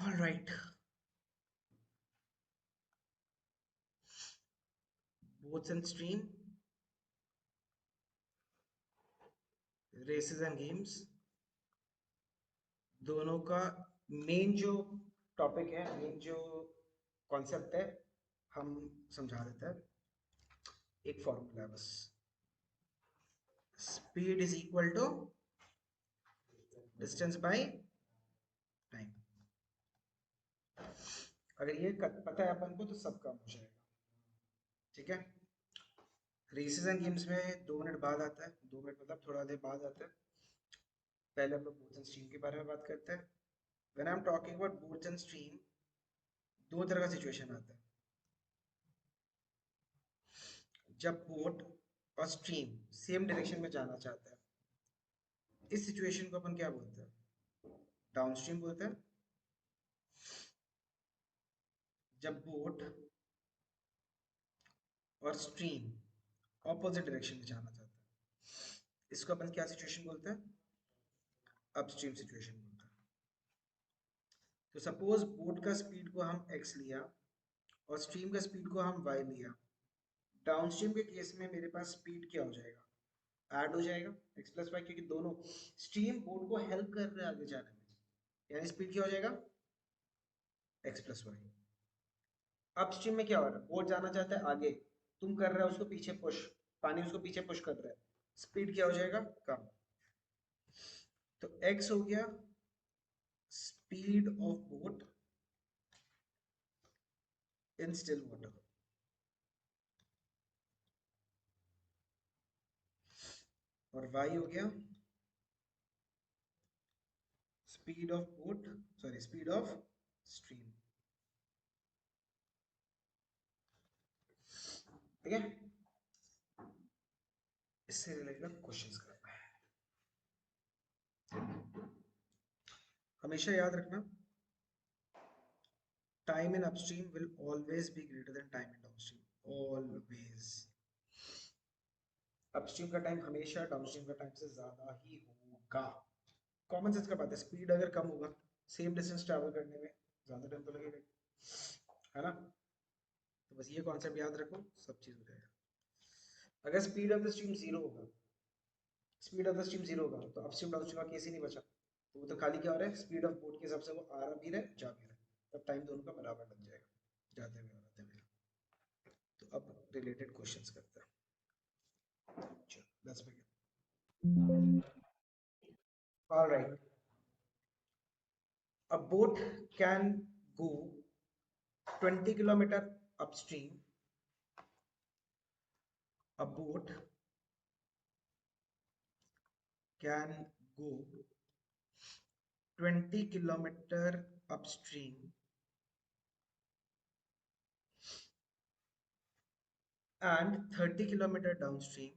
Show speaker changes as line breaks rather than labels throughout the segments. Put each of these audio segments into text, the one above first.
All right. Boats and stream, races and games, दोनों का main जो टॉपिक है, मेन जो कॉन्सेप्ट है, हम समझा देते हैं। एक फॉर्मूला है बस, speed is equal to distance by time. अगर ये पता है अपन को तो सब काम हो जाएगा। ठीक है। रेसेस एंड गेम्स में 2 मिनट बाद आता है, 2 मिनट मतलब थोड़ा देर बाद आता है। पहले हम लोग बोट्स एंड स्ट्रीम के बारे में बात करते हैं। When I am talking about boats and stream, दो तरह का सिचुएशन आता है। जब बोट और स्ट्रीम सेम डायरेक्शन में जाना चाहता है, इस सिचुएशन को अपन क्या बोलते हैं? डाउनस्ट्रीम बोलते हैं। जब बोट और स्ट्रीम ऑपोजिट डायरेक्शन में जाना चाहता है, इसको अपन क्या सिचुएशन बोलते हैं? अपस्ट्रीम सिचुएशन बोलते हैं। तो सपोज बोट का स्पीड को हम x लिया और स्ट्रीम का स्पीड को हम y लिया। डाउनस्ट्रीम के केस में मेरे पास स्पीड क्या हो जाएगा? ऐड हो जाएगा x प्लस वाई, क्योंकि दोनों स्ट्रीम बोट को हेल्प कर रहे हैं आगे जाने में, यानी स्पीड क्या हो जाएगा? x plus Y. अपस्ट्रीम में क्या हो रहा है? बोट जाना चाहता है आगे, तुम कर रहे हो उसको पीछे पुश, पानी उसको पीछे पुश कर रहा है, स्पीड क्या हो जाएगा? कम। तो x हो गया speed of boat in still water, और y हो गया speed of boat, sorry speed of stream. ठीक है। इससे रिलेटेड क्वेश्चंस करना है। हमेशा याद रखना, time in upstream will always be greater than time in downstream, always. Upstream का टाइम हमेशा डाउनस्ट्रीम का टाइम से ज्यादा ही होगा। कॉमन सेंस का बात है, स्पीड अगर कम होगा, सेम डिस्टेंस ट्रैवल करने में ज्यादा टाइम तो लगेगा, है ना? तो बस ये कॉन्सेप्ट याद रखो, सब चीज हो जाएगा। अगर speed of the stream zero होगा, speed of the stream zero होगा, तो अपस्ट्रीम डाउनस्ट्रीम का केस ही नहीं बचा। तो वो तो खाली क्या हो रहा है? स्पीड ऑफ बोट के हिसाब से वो आ रहा भी रहा, जा भी रहा, तब टाइम दोनों का बराबर लग जाएगा, जाते हुए और आते हुए। तो अब रिलेटेड क्वेश्चंस करते हैं। चलो let's begin. Alright, a boat can go 20 kilometer upstream. A boat can go 20 kilometer upstream and 30 kilometer downstream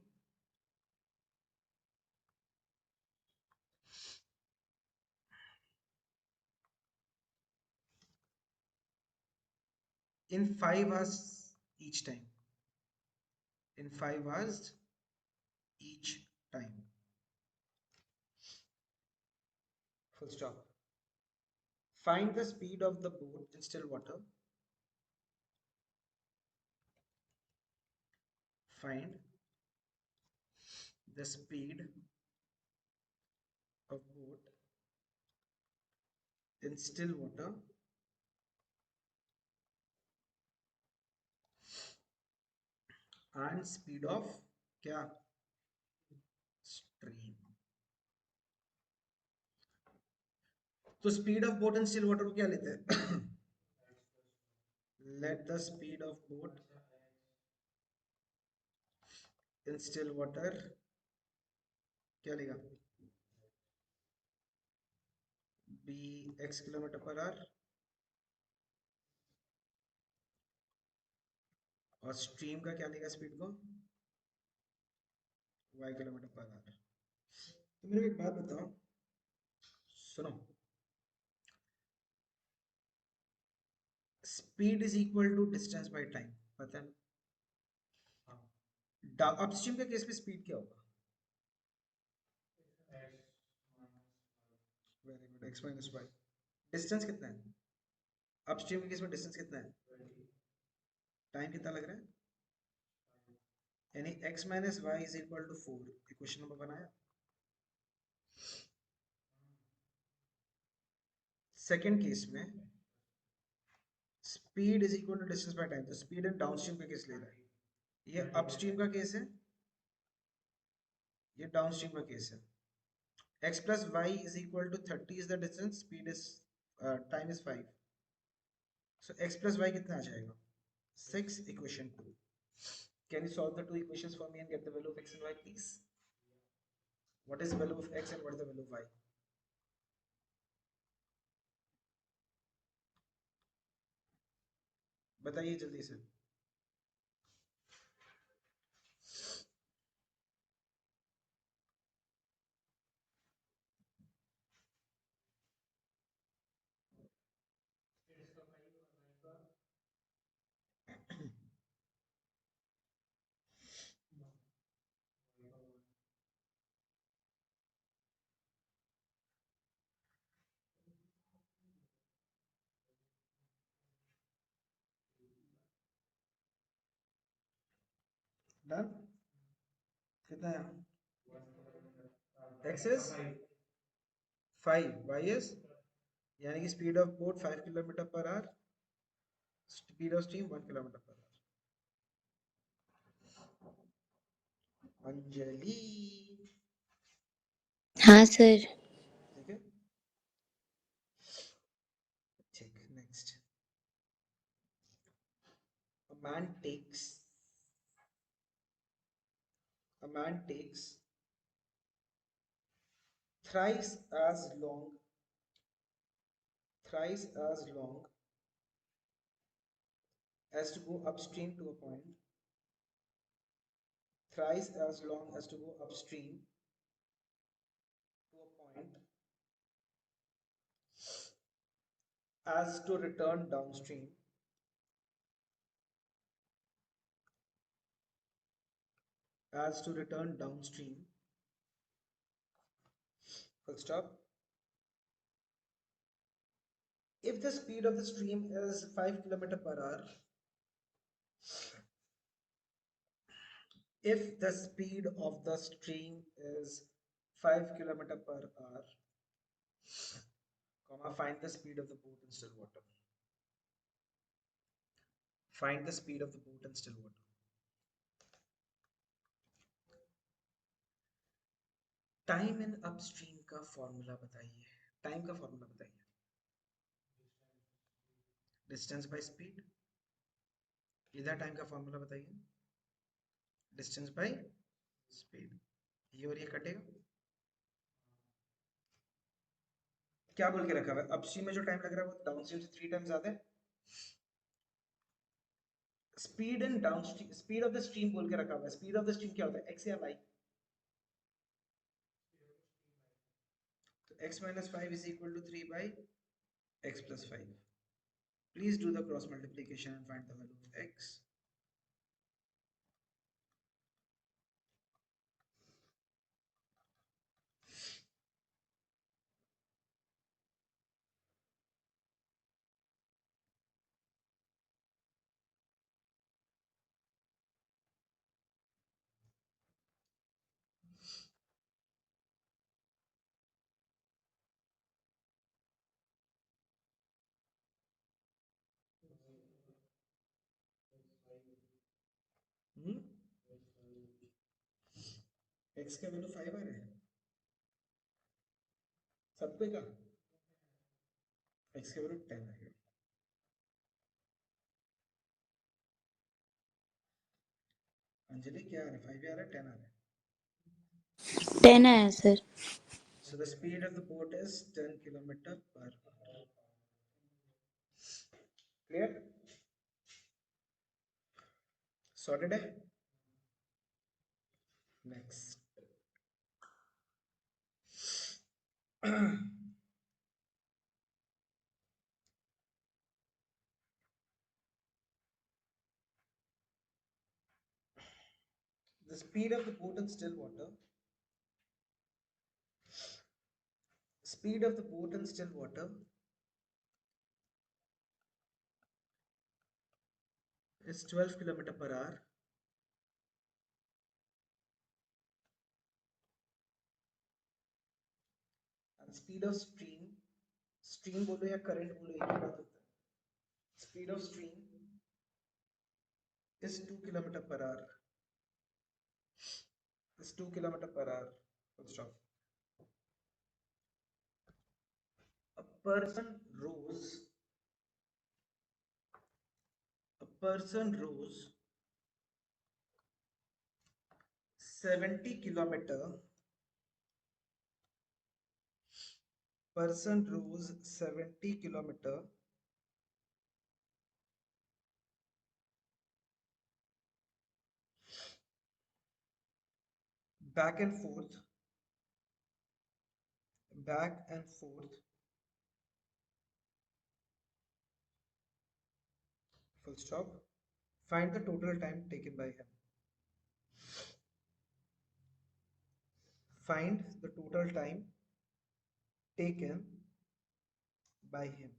in 5 hours each time. In 5 hours each time. Full stop. Find the speed of the boat in still water. Find the speed of boat in still water and speed of क्या? Stream. तो speed of boat in still water को क्या लेते हैं? Let the speed of boat in still water क्या लेगा? Be x kilometre per hour, और stream का क्या लेगा स्पीड को? Y kilometre per hour. तो मेरे को एक बात बताओ, सुनो, speed is equal to distance by time, पता है ना? अपस्ट्रीम के केस में स्पीड क्या होगा? Very good, x minus y. Distance कितना है? अपस्ट्रीम के केस में डिस्टेंस कितना है, टाइम कितना लग रहा है, यानी x minus y is equal to 4। Equation number बनाया। सेकेंड केस में speed is equal to distance by time, तो स्पीड एंड डाउनस्ट्रीम का केस ले रहा है, ये अपस्ट्रीम का केस है, ये डाउनस्ट्रीम का केस है। x plus y is equal to 30 is the distance, speed is time is 5, so x plus y कितना आ जाएगा 6, equation 2। Can you solve the two equations for me and get the value of x and y, please? What is the value of x and what is the value of y? बताइए जल्दी से। Done, कितना है, x is 5, y is, यानी कि speed of boat 5 kilometre per our, speed of steam 1 kilometre per our. Anjali,
हाँ sir.
ठीक है, ठीक, next. A man takes a man takes thrice as long thrice as long as to go upstream to a point, thrice as long as to go upstream to a point as to return downstream, as to return downstream, full stop. If the speed of the stream is 5 kilometer per hour, if the speed of the stream is 5 kilometer per hour, comma, find the speed of the boat in still water. Find the speed of the boat in still water. Time in upstream का formula बताइए, time का formula बताइए, distance by speed. इधर time का formula बताइए, distance by speed. ये और ये कटेगा, क्या बोल के रखा हुआ है, अपस्ट्रीम में जो टाइम लग रहा है वो डाउनस्ट्रीम से 3 टाइम्स ज्यादा है। Speed and downstream, speed of the stream बोल के रखा हुआ है, स्पीड ऑफ द स्ट्रीम क्या होता है, एक्स या वाई, तो x minus 5 is equal to 3 by x plus 5. Please do the cross multiplication and find the value of x. hmm? x का वैल्यू 5 आ रहा है सब पे का, x का वैल्यू 10 आएगा। अंजलि क्या आ रहा है, 5 आ रहा है 10 आ रहा है,
10 आया sir.
so the speed of the boat is 10 kilometer per hour. Clear? Sorted है। Next. The speed of the boat in still water, speed of the boat in still water is 12 kilometer per hour. And speed of stream बोलो या current बोलो एक ही बात होता है. Speed of stream is 2 kilometer per hour. Is 2 kilometer per hour. Full stop. A person rose. A person rose 70 kilometer. Person rose 70 kilometer back and forth, back and forth, full stop. Find the total time taken by him. Find the total time taken by him.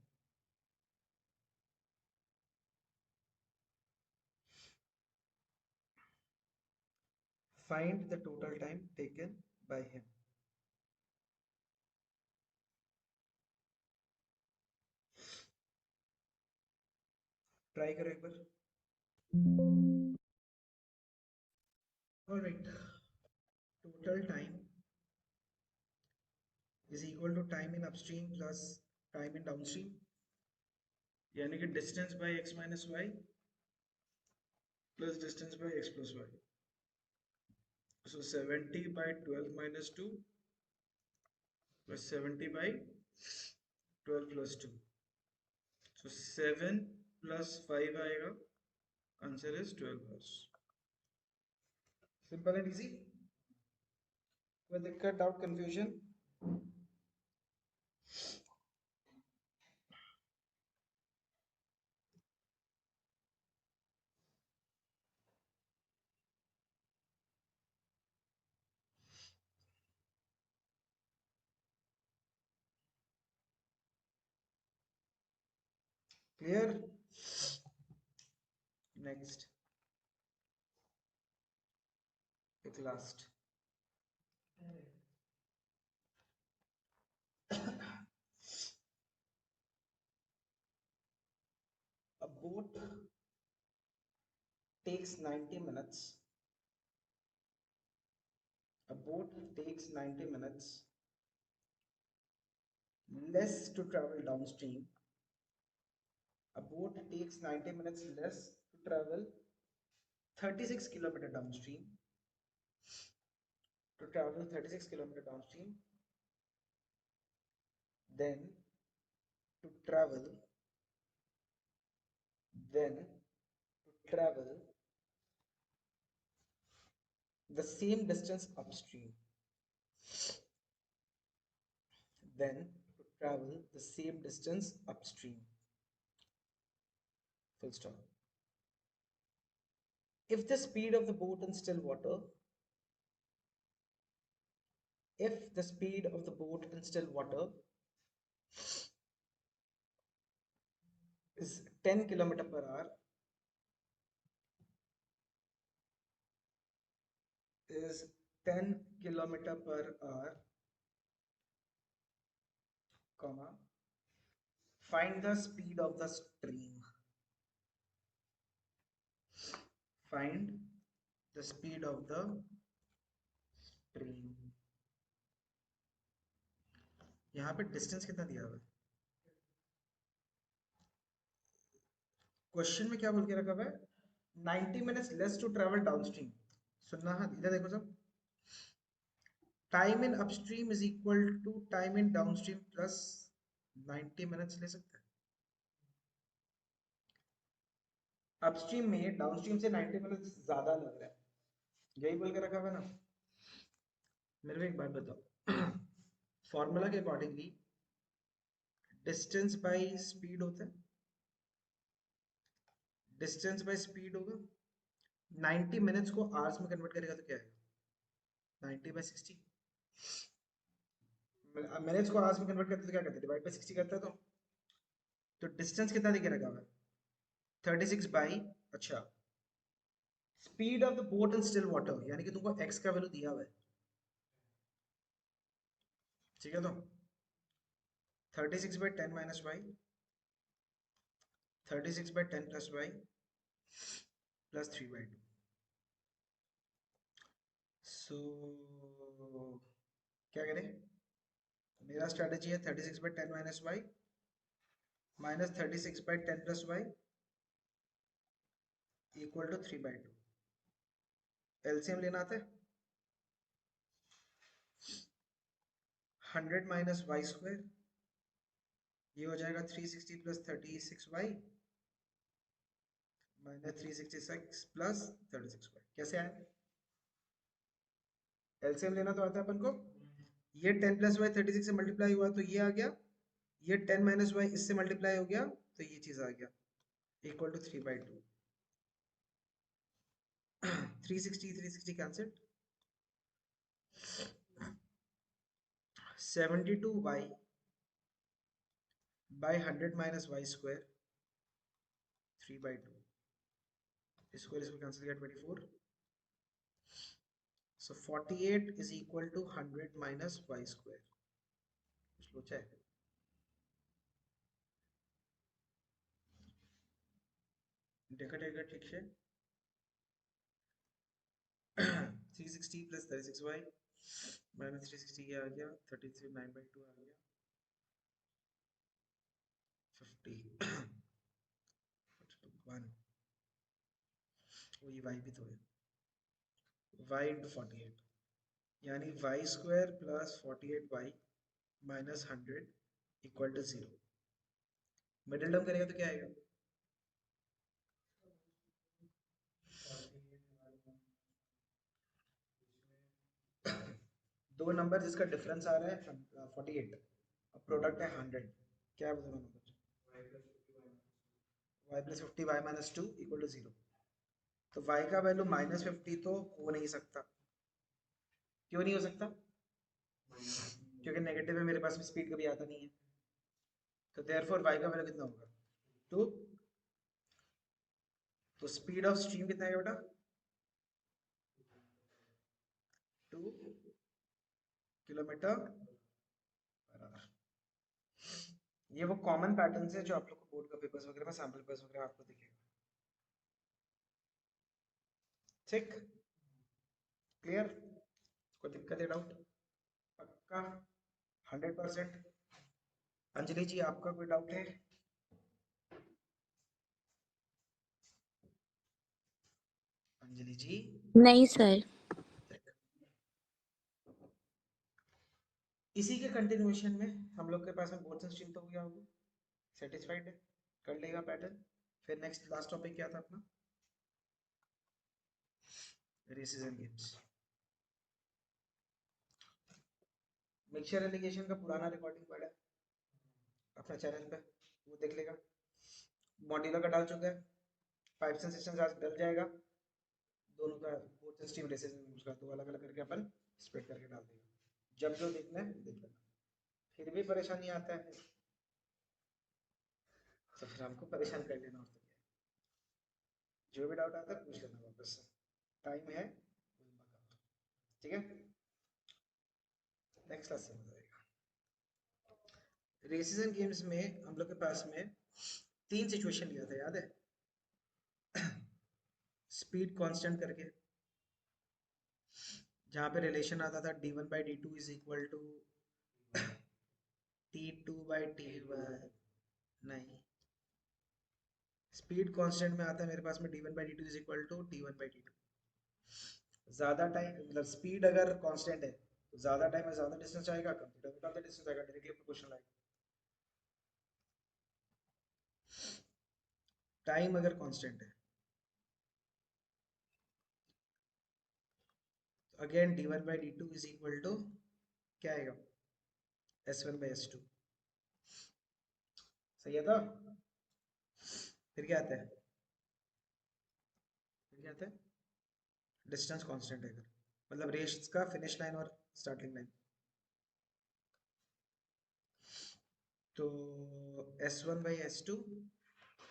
Find the total time taken by him. Try करो एक बार. All right. Total time is equal to time in upstream plus time in downstream. यानी कि distance by x minus y plus distance by x plus y. So 70 by 12 minus 2 plus 70 by 12 plus 2. So 7 plus 5 आएगा. Answer is 12 hours. Simple and easy. कोई दिक्कत, doubt, confusion? Clear? Next. At last. A boat takes 90 minutes. A boat takes 90 minutes less to travel downstream. A boat takes 90 minutes less to travel 36 kilometer downstream. To travel 36 kilometer downstream, then to travel, then to travel the same distance upstream. Then to travel the same distance upstream. Full stop. If the speed of the boat in still water, if the speed of the boat in still water is 10 kilometer per hour, is 10 kilometer per hour, comma, find the speed of the stream. Find the speed of the stream. यहाँ पे distance कितना दिया हुआ है? Question में क्या बोल के रखा हुआ है? 90 minutes less to travel downstream. सुनना है, इधर देखो सब. Time in upstream is equal to time in downstream plus 90 minutes ले सकते हैं. अपस्ट्रीम में डाउनस्ट्रीम से 90 minutes ज्यादा लग रहा है. यही बोल के रखा हुआ है ना. मेरे को एक बात बताओ. फॉर्मूला के अकॉर्डिंगली डिस्टेंस बाय स्पीड होता है. डिस्टेंस बाय स्पीड होगा. 90 minutes को आवर्स में कन्वर्ट करेगा तो क्या आएगा? 90 by 60. मिनट्स को आवर्स में कन्वर्ट करते तो क्या करते? डिवाइड बाय 60 करता है. तो डिस्टेंस कितना दिखे रखा हुआ है? 36 बाई, अच्छा, speed of the boat in still water, यानी कि तुमको x का वैल्यू दिया हुआ है, ठीक है। तो 36/10 - y, 36/10 + y +3/2। सो क्या करें? मेरा स्ट्रेटेजी है 36/10 - y -36/10 + y = 3/2। एलसीएम लेना आता है। 100 - y², ये हो जाएगा 360 + 36y -366 + 36y। कैसे आए? एलसीएम लेना तो आता है अपन को। ये 10 + y 36 से मल्टीप्लाई हुआ तो ये आ गया, ये 10 - y इससे मल्टीप्लाई हो गया तो ये चीज आ गया, = 3/2। 360 360 कैंसिल, 72y by 100 - y², 3/2। इसको कैंसिल किया 24। सो 48 = 100 - y²। सोचा है? देखा देखा ठीक है। 360 + 36y -360 ये आ गया, 33 9/2 आ गया, 50 1। वही y भी तो है, y × 48, यानी y² + 48y -100 = 0। मिडिल टर्म करेगा तो क्या आएगा? दो नंबर जिसका डिफरेंस आ रहा है 48, अब प्रोडक्ट है 100, क्या है वो दोनों नंबर? y + 50 y - 2 = 0। तो y का वैल्यू -50 तो हो नहीं सकता। क्यों नहीं हो सकता? क्योंकि नेगेटिव है, मेरे पास में स्पीड कभी आता नहीं है। तो देयरफॉर y का वैल्यू कितना होगा? 2। तो स्पीड ऑफ स्ट्रीम कितना है बेटा? 2 किलोमीटर पर आवर। ये वो कॉमन पैटर्न है जो आप लोग को बोर्ड का पेपर्स वगैरह में, सैम्पल पेपर्स वगैरह आपको दिखेगा। ठीक, क्लियर? कोई दिक्कत है, डाउट? पक्का 100%? अंजलि जी आपका कोई डाउट है? अंजलि जी?
नहीं सर।
इसी के कंटिन्यूएशन में हम लोग के पास में बोर्ड स्ट्रीम तो हो गया होगा, सेटिस्फाइड है? कर लेगा पैटर्न। फिर नेक्स्ट लास्ट टॉपिक क्या था अपना? Races and games. Mixture alligation का पुराना रिकॉर्डिंग पड़ा है अपना चैनल पे, वो देख लेगा। मॉड्यूलर का डाल चुका है, पाइप्स एंड सिस्टम्स आज डल जाएगा। दोनों का बोर्ड स्ट्रीम रेसेस एंड गेम्स का तो अलग अलग करके अपन स्प्लिट करके डाल देंगे। जब जो देखना है देख लेना। फिर भी परेशानी आता है तो फिर हमको परेशान कर लेना, और तो क्या है। जो भी डाउट आता है पूछ लेना वापस से, टाइम है। ठीक है, नेक्स्ट क्लास से मजा आएगा। रेसेस एंड गेम्स में हम लोग के पास में 3 सिचुएशन लिया था, याद है? स्पीड कांस्टेंट करके, जहाँ पे रिलेशन आता था d1/d2 = t2/t1। नहीं, स्पीड कांस्टेंट में आता है मेरे पास में d1/d2 = t1/t2। ज्यादा टाइम मतलब स्पीड अगर कांस्टेंट है तो ज्यादा टाइम में ज्यादा डिस्टेंस आएगा, कंप्यूटर में कम डिस्टेंस आएगा, डायरेक्टली प्रोपोर्शनल आएगा। टाइम अगर कांस्टेंट है तो अगेन d1/d2 = क्या आएगा? s1/s2। सही है था? फिर क्या आता है? फिर क्या आता है? डिस्टेंस कांस्टेंट है अगर, मतलब रेस का फिनिश लाइन और स्टार्टिंग लाइन, तो s1/s2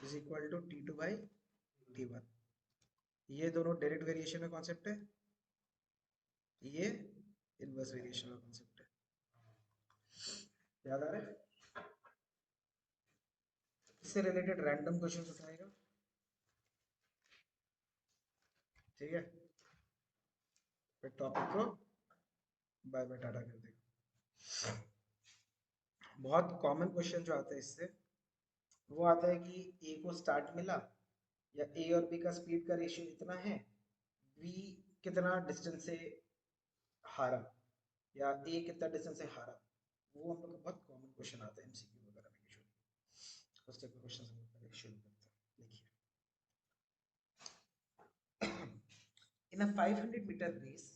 = t2/t1। ये दोनों डायरेक्ट वेरिएशन का कॉन्सेप्ट है, ये इनवर्स वेरिएशन का कॉन्सेप्ट है। याद आ रहा है? इससे रिलेटेड रैंडम क्वेश्चन उठाएगा, ठीक है? फिर टॉपिक को बाय बाय टाटा कर देगा। बहुत कॉमन क्वेश्चन जो आता है इससे, वो आता है कि ए को स्टार्ट मिला, या ए और बी का स्पीड का रेशियो इतना है, बी कितना डिस्टेंस से हारा, या ए कितना डिस्टेंस से हारा। वो हम लोग का बहुत कॉमन क्वेश्चन आता है एमसीक्यू वगैरह में यूजुअली। उस टाइप के क्वेश्चन हम लोग पहले शुरू करते हैं। देखिए, in a 500-meter race,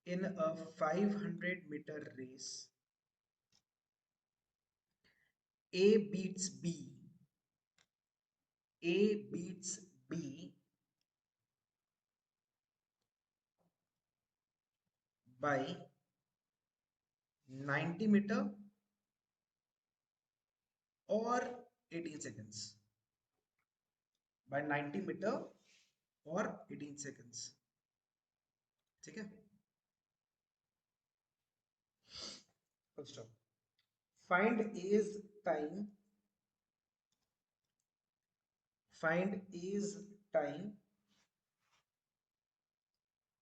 in a 500-meter race, A beats B, A beats B by 90 meter or 18 seconds, by 90 meter और 18 seconds, ठीक है? Full stop. Find A's time, find A's time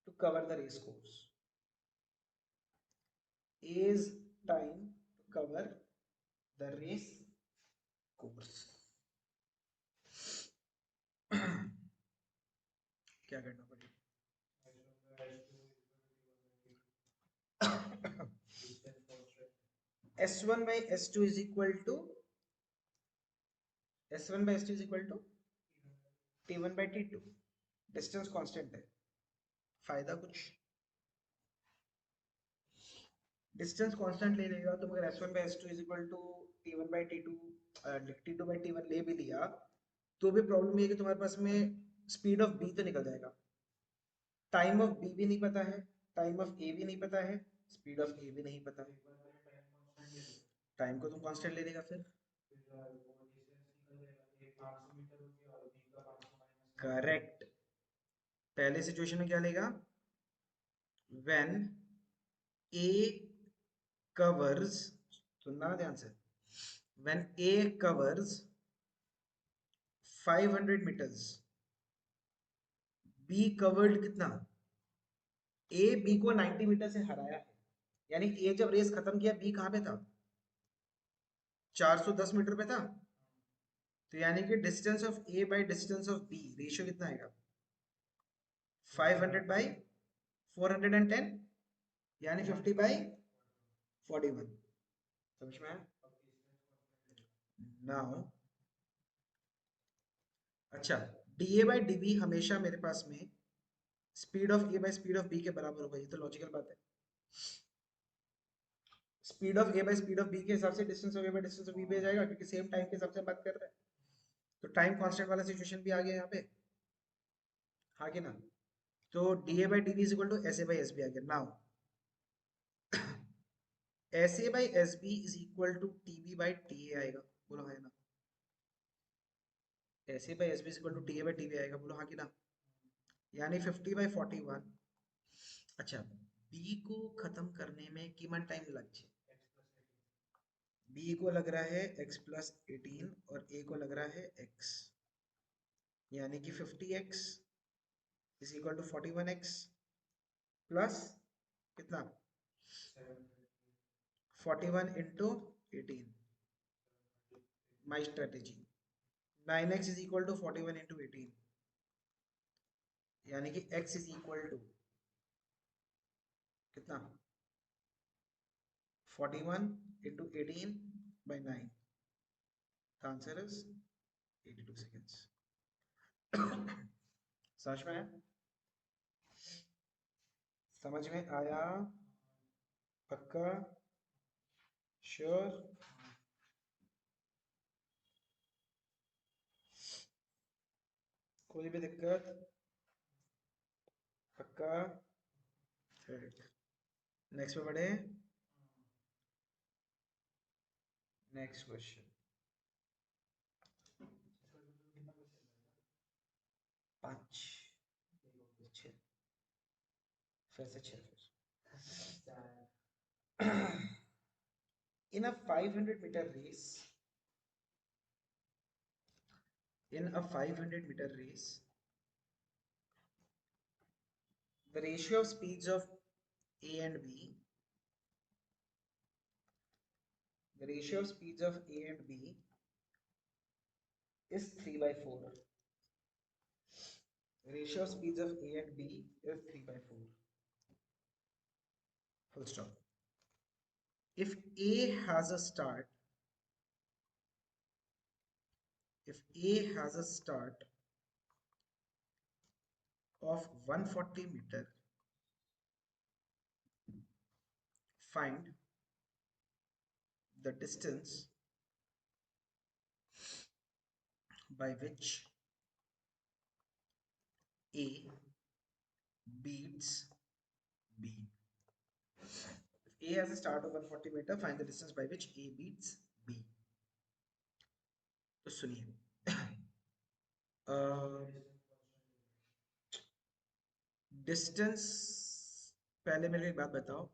to cover the race course, is time to cover the race course। क्या करना पड़ेगा? S1 by S2 is equal to S1 by S2 is equal to T1 by T2। Distance constant है, फायदा कुछ, distance constant ले लेगा तो मगर S1 by S2 is equal to T1 by T2, T2 by T1 ले भी लिया तो भी प्रॉब्लम ये है कि तुम्हारे पास में स्पीड ऑफ बी तो निकल जाएगा, टाइम ऑफ बी भी नहीं पता है, टाइम ऑफ ए भी नहीं पता है, स्पीड ऑफ ए भी नहीं पता है। टाइम को तुम कांस्टेंट ले लेगा फिर, करेक्ट। पहले सिचुएशन में क्या लेगा, व्हेन ए कवर्स, सुनना ध्यान से, when A covers 500 meters, be covered कितना, ए बी को 90 मीटर से हराया है, यानी ए जब रेस खत्म किया बी कहां पे था, 410 मीटर पे था। तो यानी कि distance of A by distance of B ratio कितना आएगा, 500 बाई 410, यानी 50 बाई 41। समझ में आया? नाउ अच्छा, D A by D B हमेशा मेरे पास में speed of A by speed of B के बराबर होगा, ये तो लॉजिकल बात है। Speed of A by speed of B के हिसाब से distance of A by distance of B पे जाएगा, क्योंकि सेम टाइम के हिसाब से बात कर रहे हैं। तो टाइम कांस्टेंट वाला सिचुएशन भी आ गया यहाँ पे, हाँ कि ना? तो d A by D b is equal to s a by s b आ गया। Now s a by s b is equal to t b by t a आएगा, बोलो हाँ ना? S a by s b is equal to t a by t b आएगा, बोलो हाँ कि ना? यानी 50 बाई 41। अच्छा, बी को खत्म करने में कितना टाइम लग जाए, बी को लग रहा है x प्लस 18 और ए को लग रहा है x, यानी कि 50x is equal to 41x plus कितना, 41 into 18। My strategy 9x is equal to 41 into 18, यानी कि x इज इक्वल टू कितना, 41 into 18 by 9। The answer is 82 seconds। समझ में आया? समझ में आया? पक्का? श्योर? कोई भी दिक्कत? पक्का? नेक्स्ट पे बढ़े। नेक्स्ट क्वेश्चन, 5 6 फिर से 6 फिर in a 500-meter race, in a 500-meter race, the ratio of speeds of A and B, the ratio of speeds of A and B is 3 by 4. The ratio of speeds of A and B is 3 by 4. Full stop. If A has a start, if A has a start of 140 meter, find the distance by which A beats B. If A has a start of 140 meter, find the distance by which A beats B. तो सुनिए distance पहले मेरे को एक बात बताओ,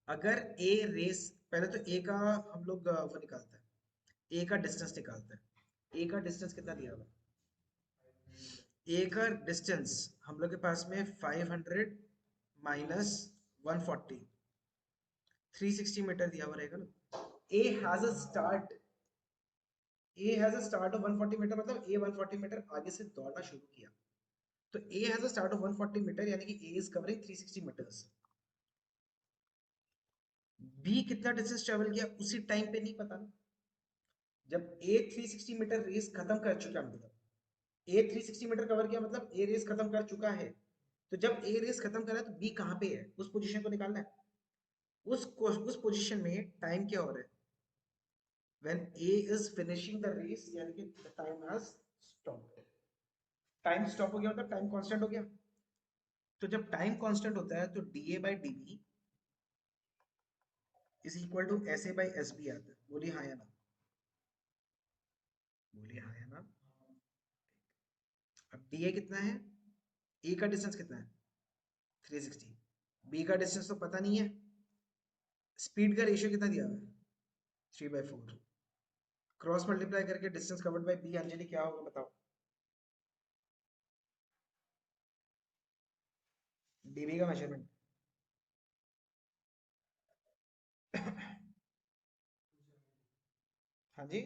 अगर ए race पहले तो ए का हम लोग वो निकालते हैं, ए का डिस्टेंस निकालते हैं। ए का डिस्टेंस कितना दिया हुआ? ए का डिस्टेंस हम लोग के पास में 500 माइनस 140 360 मीटर दिया हुआ रहेगा ना। A has a start, A has a start of 140 metre, मतलब ए 140 मीटर आगे से दौड़ना शुरू किया, तो A has a start of 140 metre, यानी कि A is covering 360 metres. B कितना डिस्टेंस ट्रेवल किया उसी टाइम पे नहीं पता ना। जब ए 360 मीटर रेस खत्म कर चुका, मतलब ए 360 मीटर कवर किया, मतलब ए रेस खत्म कर चुका है, तो जब ए रेस खत्म करा तो बी कहाँ पे है, उस पोजीशन को निकालना है। उस पोजीशन में टाइम क्या हो रहा है? when A is finishing the race, यानी कि the time has stopped, time stop हो गया मतलब टाइम कांस्टेंट हो गया। तो जब टाइम कांस्टेंट होता है तो dA by dB is equal to SA by SB आता है। बोलिए हाँ या ना, बोलिए हाँ या ना। अब dA कितना है, A का डिस्टेंस कितना है 360, B का डिस्टेंस तो पता नहीं है, स्पीड का रेशियो कितना दिया हुआ है 3/4, क्रॉस मल्टीप्लाई करके distance covered by B, Anjali क्या होगा बताओ? dB का मेजरमेंट हाँ जी,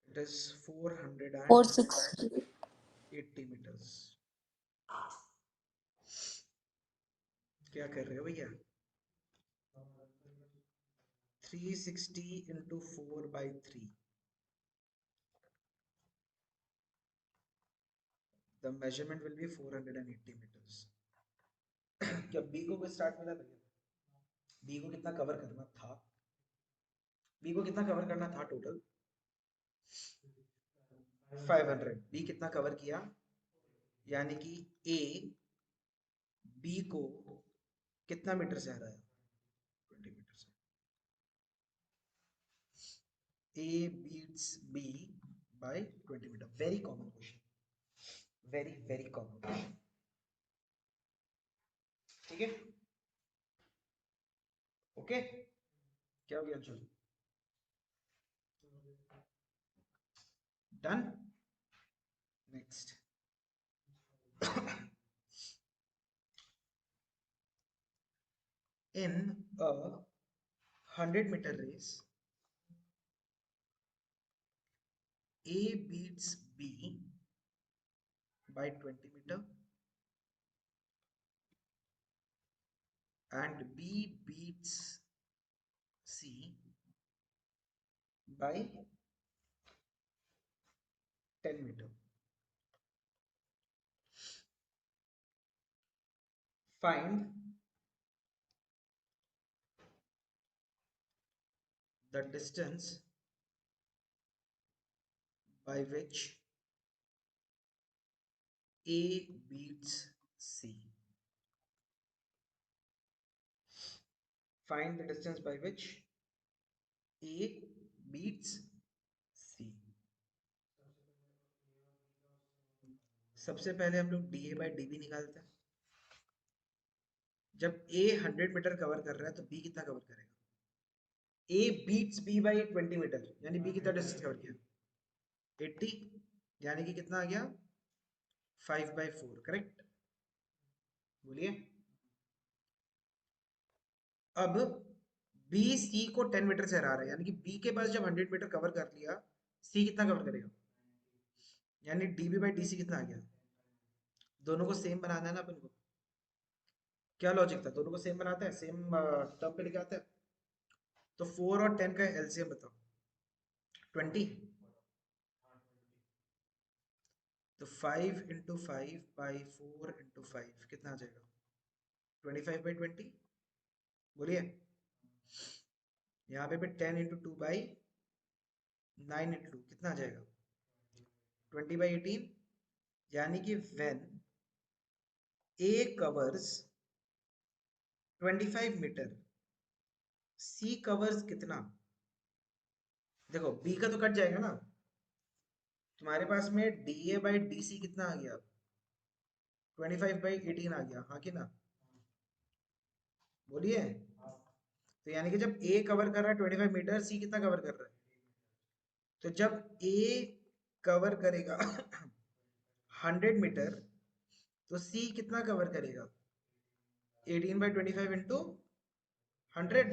इट इज 480
460
meters। क्या कर रहे हो भैया? 360 into 4/3, the measurement will be 480 meters। क्या बी को कोई स्टार्ट मिला था? बी को कितना कवर करना था? बी को कितना कवर करना था टोटल? 500। बी कितना कवर किया, यानी कि ए बी को कितना मीटर से हराया? 20 मीटर से। A beats B by 20 metre. Very common question, very very common question. ठीक है, ओके। क्या हो गया Anshul? Done. Next in a 100-meter race, A beats B by 20 meter and B beats C by 10 meter. Find the distance by which A beats C. Find the distance by which A beats C. सबसे पहले हम लोग D A by D B निकालते हैं। जब ए 100 metre cover कर रहा है तो बी कितना कवर करेगा? A beats B by 20 metre, यानी बी कितना डिस्टेंस कवर किया? 80, यानी कि कितना आ गया? 5/4, करेक्ट? बोलिए। अब बी सी को 10 मीटर से हरा रहा है, यानी कि बी के पास जब 100 मीटर कवर कर लिया, सी कितना कवर करेगा? यानी डीबी बाई डी सी कितना आ गया? दोनों को सेम बनाना है ना अपन को। क्या लॉजिक था? दोनों को सेम बनाते हैं, सेम टर्म पे लेके आते हैं। तो 4 और 10 का एलसीएम बताओ। 20। तो 5 इंटू 5/4 इंटू 5 कितना आ जाएगा? 25/20। बोलिए। यहाँ पे भी 10 इंटू 2/9 इंटू 2 कितना आ जाएगा? 20/18। यानी कि when A covers 25 metre, C covers कितना? देखो बी का तो कट जाएगा ना, तुम्हारे पास में D A by D C कितना आ गया? 25/18 आ गया, हाँ कि ना? बोलिए। तो यानी कि जब ए कवर कर रहा है 25 मीटर, सी कितना कवर कर रहा है? तो जब ए कवर करेगा 100 मीटर, तो सी कितना कवर करेगा? 18/25 इंटू 100,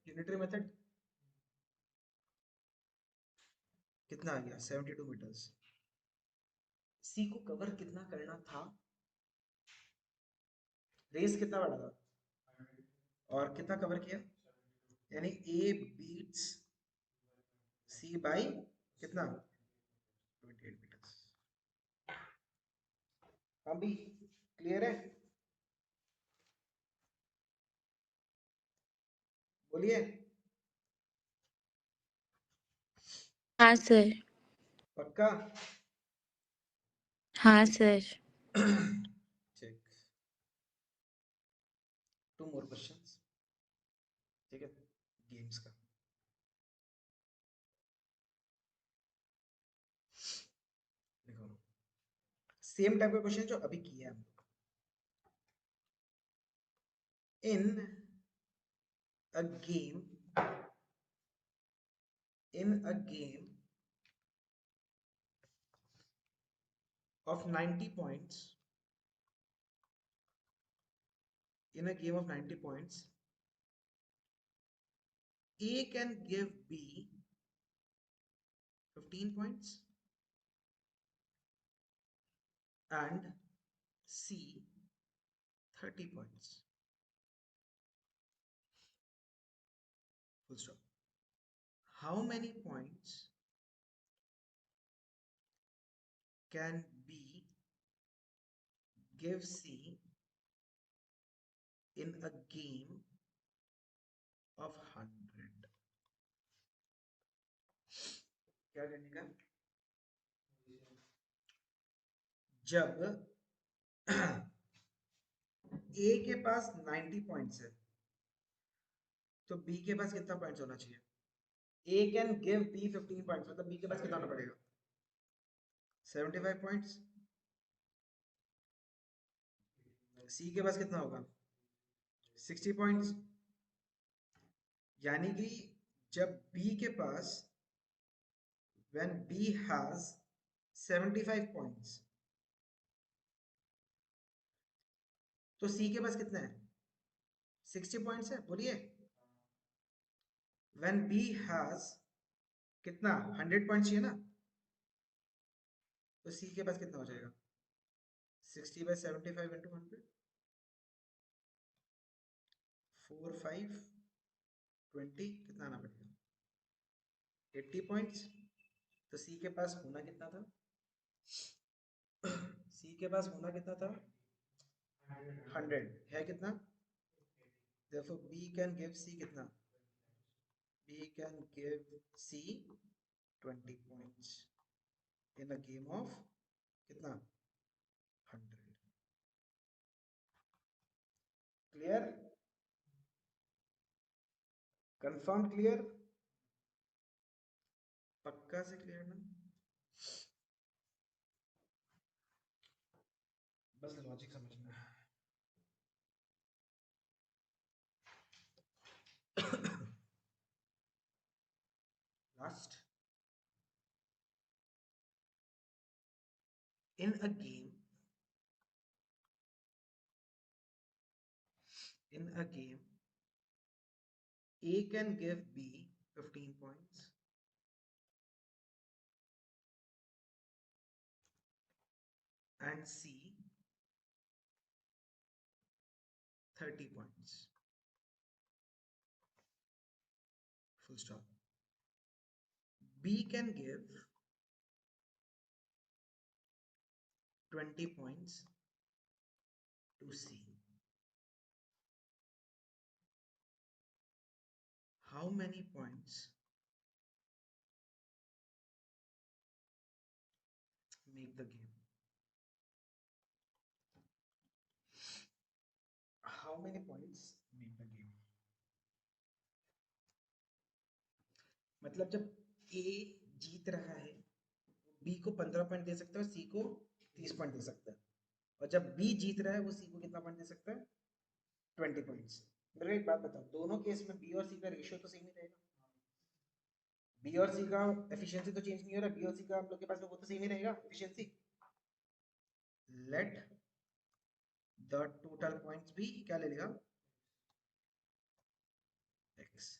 यूनिटरी मेथड। कितना आ गया? 72 मीटर्स। सी को कवर कितना करना था? रेस कितना बड़ा था? और कितना कवर किया? यानी ए बीट्स सी बाई कितना? 28 मीटर्स। हाँ भी क्लियर है? बोलिए।
हाँ सर।
पक्का?
हाँ सर।
ठीक। 2 more questions। ठीक है, गेम्स का। देखो सेम टाइप का क्वेश्चन जो अभी किया है हम लोग। In a game, in a game of 90 points, in a game of 90 points, A can give B 15 points and C 30 points. Full stop. How many points can B give C in a game of 100? क्या करने का? जब A के पास 90 points है, तो B के पास कितना points होना चाहिए? A can give B 15 points, मतलब B के पास कितना होना पड़ेगा? 75 पॉइंट्स। C के पास कितना होगा? 60 पॉइंट्स। यानी कि जब B के पास, when B has 75 points, तो C के पास कितना है? 60 पॉइंट्स है। बोलिए। when B has कितना? 100 पॉइंट्स चाहिए ना, तो C के पास कितना हो जाएगा? 60/75 इंटू 100, 4 5 20 कितना आना पड़ेगा? 80 पॉइंट्स। तो C के पास होना कितना था? C के पास होना कितना था? 100 है कितना? Therefore B can give C कितना? B can give C 20 points in a game of कितना? 100। क्लियर? कंफर्म, क्लियर, पक्का से क्लियर ना? बस लॉजिक समझना है। Last, in a game, A can give B 15 points and C 30 points. Full stop. B can give 20 points to C. How many points make the game? How many points make the game? मतलब जब A जीत रहा है, B को 15 point दे सकता है और C को 30 point दे सकता है, और जब B जीत रहा है वो C को कितना पॉइंट दे सकता है? 20 पॉइंट्स। मेरे को एक बात बताओ, दोनों केस में B और C का रेशियो तो सेम ही रहेगा। B और C का एफिशिएंसी तो चेंज नहीं हो रहा, B और C का आप लोग के पास में वो तो सेम ही रहेगा efficiency. Let the total points भी क्या ले लेगा? X।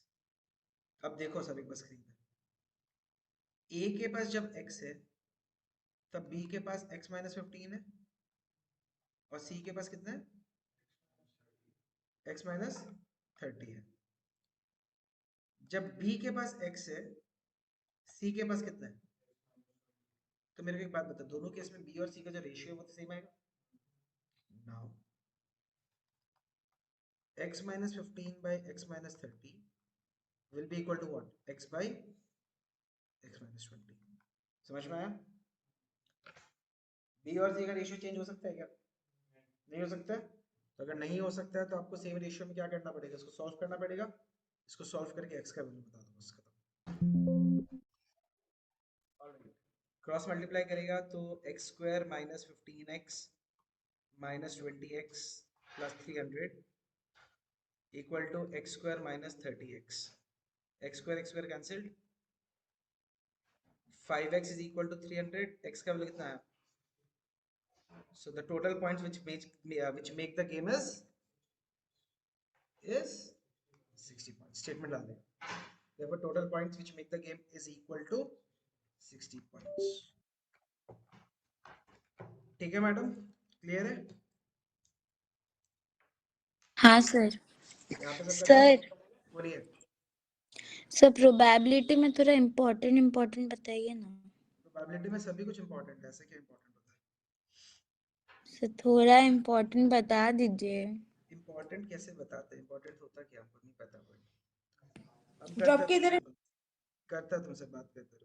अब देखो सब एक बार स्क्रीन पे, A के पास जब X है तब B के पास X माइनस 15 है और C के पास कितना है? X माइनस 30 है। जब B के पास X है, C के पास कितना है? तो मेरे को एक बात बता, दोनों केस में B और C का जो रेशियो है वो तो सेम आएगा। Now x minus 15 by x minus 30 will be equal to what? x by x minus 20। समझ में आया? B और C का रेशियो चेंज हो सकता है क्या? नहीं हो सकता है। तो अगर नहीं हो सकता है तो आपको सेम रेशियो में क्या करना पड़ेगा? इसको सॉल्व करना पड़ेगा। इसको सॉल्व करके x का वैल्यू बता दो, बस खत्म। क्रॉस मल्टीप्लाई करेगा तो x square minus 15x minus 20x plus 300 equal to x square minus 30x। x square cancelled, 5x is equal to 300, x का वैल्यू कितना है? So the total points which make the game is 60 points. Statement डाल दें। Therefore total points which make the game is equal to 60 points. ठीक है madam, clear है?
हाँ sir.
यहाँ पे सब
सर
बोलिए।
सर प्रोबेबिलिटी में थोड़ा इम्पोर्टेंट बताइए ना।
प्रोबेबिलिटी में सभी कुछ इम्पोर्टेंट है, ऐसे क्या इम्पोर्टेंट होता है?
सर थोड़ा इम्पोर्टेंट बता दीजिए।
इम्पोर्टेंट कैसे बताते हैं? इम्पोर्टेंट होता क्या हमको नहीं पता। हम
ड्रॉप के इधर
करता तुमसे बात करते